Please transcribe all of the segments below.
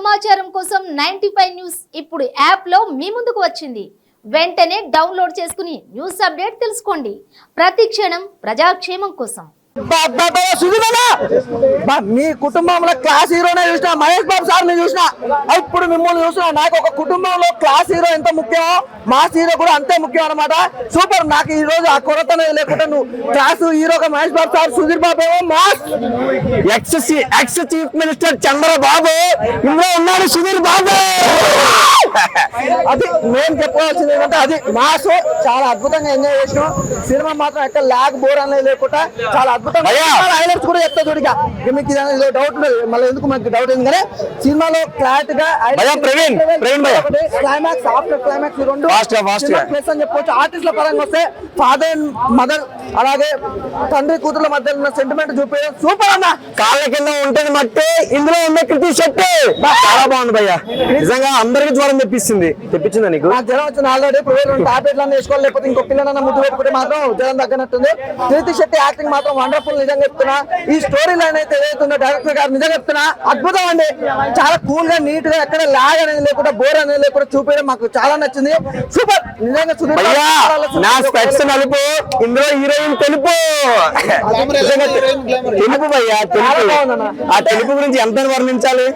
సమాచారం కోసం 95 న్యూస్ ఇప్పుడు యాప్ లో మీ ముందుకు వచ్చింది. వెంటనే డౌన్లోడ్ చేసుకుని న్యూస్ అప్డేట్ తెలుసుకోండి. ప్రతి క్షణం ప్రజాక్షేమం కోసం. మీ కుటుంబంలో క్లాస్ హీరోనే చూసిన మహేష్ బాబు సార్ ని చూసిన ఇప్పుడు మిమ్మల్ని చూసిన నాకు ఒక కుటుంబంలో క్లాస్ హీరో ఎంత ముఖ్యమో మాస్ హీరో కూడా అంతే ముఖ్యం అనమాట. సూపర్. నాకు ఈ రోజు ఆ కొరతనే లేకుండా నువ్వు క్లాస్ హీరోగా మహేష్ బాబు సార్, సుధీర్ బాబు ఏమో mass, ex chief minister Chandrababu, ఇందులో ఉన్నాడు సుధీర్ బాబు. అది మేము చెప్పుకోవాల్సింది ఏంటంటే అది మాస్. చాలా అద్భుతంగా ఎంజాయ్ చేసినాం. సినిమా మాత్రం ఎక్కడ లాగ్ బోర్ అనేది లేకుండా చాలా అద్భుతంగా హైలైట్స్ కూడా చెప్తా చూడిగా. మీకు డౌట్ లేదు, మళ్ళీ ఎందుకు మనకి డౌట్ ఉంది కానీ సినిమాలో క్లారిటీ గా క్లైమాక్స్ ఆఫ్టర్ క్లైమాక్స్ రెండు ప్లస్ అని చెప్పొచ్చు. ఆర్టిస్టుల పరంగా వస్తే ఫాదర్ అండ్ మదర్ అలాగే తండ్రి కూతుర్ల మధ్య ఉన్న సెంటిమెంట్ చూపించడం సూపర్ అన్న. కాళ్ళ కింద ఉంటుంది మట్టి, ఇందులో ఉన్న కృతి శెట్టి చాలా బాగుంది భయ్య. నిజంగా అందరికి జ్వరం తెప్పించిందా నీకు? నాకు జ్వరం వచ్చింది ఆల్రెడీ. ఇప్పుడు టాబ్లెట్లు అన్నీ వేసుకోవాలి, లేకపోతే ఇంకో పిల్లలన్నా ముద్దు పెట్టుకుంటే మాత్రం జ్వరం తగ్గినట్టుంది. కృతి శెట్టి యాక్టింగ్ మాత్రం వండర్ఫుల్. నిజంగా చెప్తున్నా, ఈ స్టోరీ లైన్ అయితే ఏదైతుందో డైరెక్టర్ గారు నిజంగా చెప్తున్నా అద్భుతం అండి. చాలా కూల్ గా నీట్ గా ఎక్కడ లాగ్ అనేది లేకుండా బోర్ అనేది లేకుండా చూపించడం మాకు చాలా నచ్చింది. సూపర్. నిజంగా నా స్పెక్స్ నలుపు, ఇందులో హీరోయిన్ తెలుపు. తెలుపు భయ్యా, ఆ తెలుపు గురించి ఎంత వర్ణించాలి?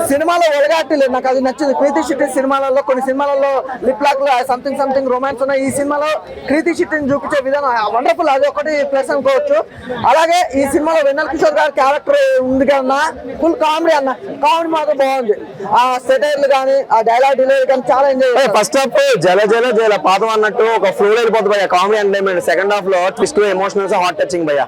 సినిమాలో ఒడగాటి లేదు, నాకు అది నచ్చింది. కృతి శెట్టి సినిమాలలో కొన్ని సినిమాలలో లిప్ లాక్ సంథింగ్ రొమాన్స్ ఉన్నాయి. ఈ సినిమాలో కృతి శెట్టిని చూపించే విధానం వండర్ఫుల్. అది ఒకటి ప్లస్ అనుకోవచ్చు. అలాగే ఈ సినిమాలో వెన్నెల కిషోర్ గారి క్యారెక్టర్ ఉంది కన్నా ఫుల్ కామెడీ అన్న. కామెడీ మాత్రం బాగుంది. ఆ సెటైర్లు కానీ ఆ డైలాగ్ డెలివరీ కానీ చాలా ఎంజాయ్. ఫస్ట్ హాఫ్ జల జల జల పాదం అన్నట్టు ఒక ఫ్లో వెళ్ళిపోతుంది భయ్య, కామెడీ ఎంటర్టైన్మెంట్. సెకండ్ హాఫ్ లో ట్విస్ట్, ఎమోషనల్స్, హార్ట్ టచింగ్ భయ్య.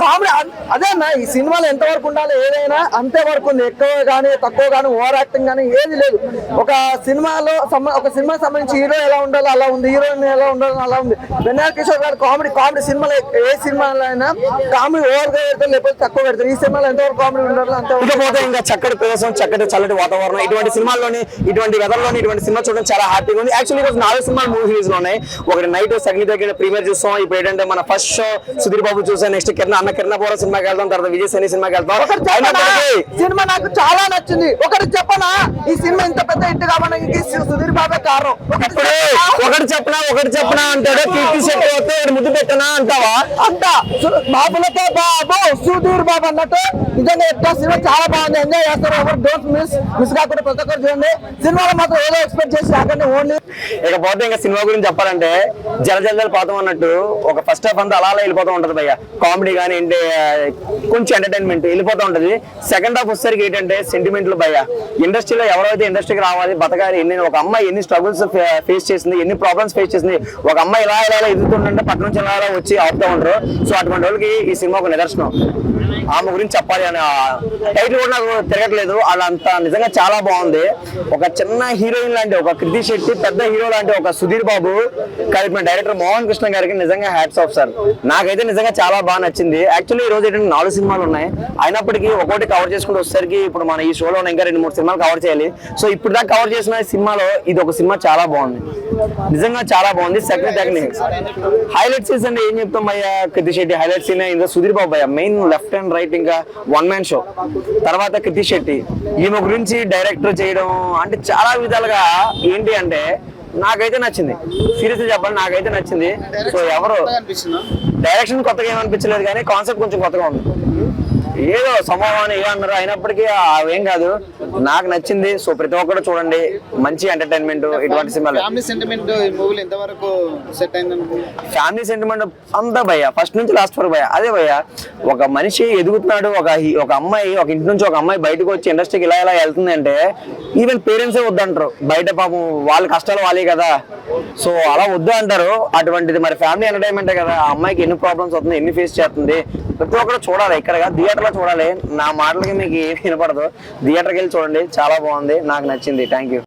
కామెడీ అదే అన్న. ఈ సినిమాలో ఎంత వరకు ఉండాలి ఏదైనా అంతే వరకు ఉంది. ఎక్కువ కానీ తక్కువ కానీ ఓవర్ యాక్టింగ్ కానీ ఏది లేదు. ఒక సినిమాలో ఒక సినిమా సంబంధించి హీరో ఎలా ఉండాలో అలా ఉంది, హీరోయిన్ ఎలా ఉండాలో అలా ఉంది. వెన్నెల కిషోర్ గారు కామెడీ సినిమాలో ఏ సినిమాలో అయినా కామెడీ ఓవర్ గా పెడతారు, లేకపోతే తక్కువ పెడతారు. ఈ సినిమాలో ఎంతవరకు కామెడీ ఉండాలో అంతే. ఇకపోతే ఇంకా చక్కటి ప్రదేశం, చక్కటి చల్లటి వాతావరణం. ఇటువంటి సినిమాల్లోని, ఇటువంటి వెదర్లోని ఇటువంటి సినిమా చూడడం చాలా హ్యాపీగా ఉంది. యాక్చువల్లీ ఈరోజు 4 సినిమాలు మూవీ రిలీజ్ లో ఉన్నాయి. ఒకటి నైట్ సెకండ్ దగ్గర ప్రీమియర్ చూస్తాం. ఇప్పుడు ఏంటంటే మన ఫస్ట్ షో సుధీర్ బాబు చూసాం, నెక్స్ట్ కిరణ్ పోరా సినిమాకి వెళ్తాం, తర్వాత విజయ్ సని సినిమాకి వెళ్తాం. సినిమా నాకు చాలా నచ్చింది. ఒకటి చెప్పనా, ఈ సినిమా ఇంత పెద్ద హిట్ కావడానికి సుధీర్ బాబే కారణం. ఒకటి చెప్పనా అంటాడు. కీర్తి శెట్టి వస్తే ముద్దు పెట్టనా అంటావా? అంతా బాబులతో బాబు సుధీర్ బాబు అన్నట్టు. నిజంగా ఎట్లా సినిమా చాలా బాగుంది. ఎంజాయ్ చేస్తారు. ఎవరు డోంట్ మిస్ కాకుండా ప్రతి ఒక్కరు చూడండి. సినిమాలో మాత్రం ఏదో ఎక్స్పెక్ట్ చేసి రాకండి ఓన్లీ. ఇకపోతే ఇంకా సినిమా గురించి చెప్పాలంటే జల పోతాం అన్నట్టు ఒక ఫస్ట్ హాఫ్ అంతా అలా వెళ్ళిపోతూ ఉంటది భయ్య. కామెడీ కానీ ఏంటి కొంచెం ఎంటర్టైన్మెంట్ వెళ్ళిపోతూ ఉంటది. సెకండ్ హాఫ్ వచ్చేసరికి ఏంటంటే సెంటిమెంట్లు భయ్య. ఇండస్ట్రీలో ఎవరైతే ఇండస్ట్రీకి రావాలి, బతకాలి, ఒక అమ్మాయి ఎన్ని స్ట్రగుల్స్ ఫేస్ చేసింది, ఎన్ని ప్రాబ్లమ్స్ ఫేస్ చేసింది. ఒక అమ్మాయి ఇలా ఎదుగుతుంటే పక్క నుంచి ఇలా వచ్చి ఆపుతూ ఉంటారు. సో అటువంటి వాళ్ళకి ఈ సినిమా ఒక నిదర్శనం. ఆమె గురించి చెప్పాలి అని టైటిల్ కూడా నాకు తిరగట్లేదు. అలా నిజంగా చాలా బాగుంది. ఒక చిన్న హీరోయిన్ లాంటి ఒక కృతి శెట్టి, పెద్ద హీరో లాంటి ఒక సుధీర్ బాబు కలిపిన డైరెక్టర్ మోహన్ కృష్ణ గారికి నిజంగా హ్యాట్స్ ఆఫ్ సార్. నాకైతే నిజంగా చాలా బాగా నచ్చింది. యాక్చువల్లీ ఈ రోజు ఏంటంటే 4 సినిమాలు ఉన్నాయి. అయినప్పటికీ ఒక్కొక్కటి కవర్ చేసుకుంటూ వచ్చేసరికి ఇప్పుడు మన ఈ షోలో ఇంకా 2-3 సినిమాలు కవర్ చేయాలి. సో ఇప్పుడు దాకా కవర్ చేసిన సినిమాలో ఇది ఒక సినిమా చాలా బాగుంది. నిజంగా చాలా బాగుంది. సెకండ్ టెక్నిక్స్ హైలైట్ సీన్స్ అంటే ఏం చెప్తాం భయ్య. కృతి శెట్టి హైలైట్ సీన్ ఇందులో సుధీర్ బాబు భయ్య మెయిన్ లెఫ్ట్ అండ్ రైట్, ఇంకా 1 మ్యాన్ షో. తర్వాత కృతి శెట్టి ఈమె గురించి డైరెక్టర్ చేయడం అంటే చాలా విధాలుగా ఏంటి అంటే నాకైతే నచ్చింది. సీరియస్గా చెప్పాలి, నాకైతే నచ్చింది. సో ఎవరు డైరెక్షన్ కొత్తగా ఏమనిపించలేదు కానీ కాన్సెప్ట్ కొంచెం కొత్తగా ఉంది. ఏదో సమూహం ఏ అన్నారు, అయినప్పటికీ అవేం కాదు, నాకు నచ్చింది. సో ప్రతి ఒక్కరు చూడండి, మంచి ఎంటర్టైన్మెంట్. ఇటువంటి సినిమాలు ఫ్యామిలీ సెంటిమెంట్ అంతా భయ్య ఫస్ట్ నుంచి లాస్ట్ వరకు భయ్య. అదే భయ్య, ఒక మనిషి ఎదుగుతున్నాడు, ఒక అమ్మాయి ఒక ఇంటి నుంచి ఒక అమ్మాయి బయటకు వచ్చి ఇండస్ట్రీకి ఇలా వెళ్తుంది అంటే ఈవెన్ పేరెంట్సే వద్దంటారు. బయట పాపం వాళ్ళ కష్టాలు వాళ్ళే కదా. సో అలా వద్దు అంటారు. అటువంటిది మరి ఫ్యామిలీ ఎంటర్టైన్మెంటే కదా. ఆ అమ్మాయికి ఎన్ని ప్రాబ్లమ్స్ అవుతుంది, ఎన్ని ఫేస్ చేస్తుంది, ప్రతి ఒక్కరు చూడాలి. ఇక్కడ థియేటర్ లో చూడాలి. నా మాటలకి మీకు ఏమి వినపడదు. థియేటర్కి వెళ్ళి చూడండి, చాలా బాగుంది, నాకు నచ్చింది. Thank you.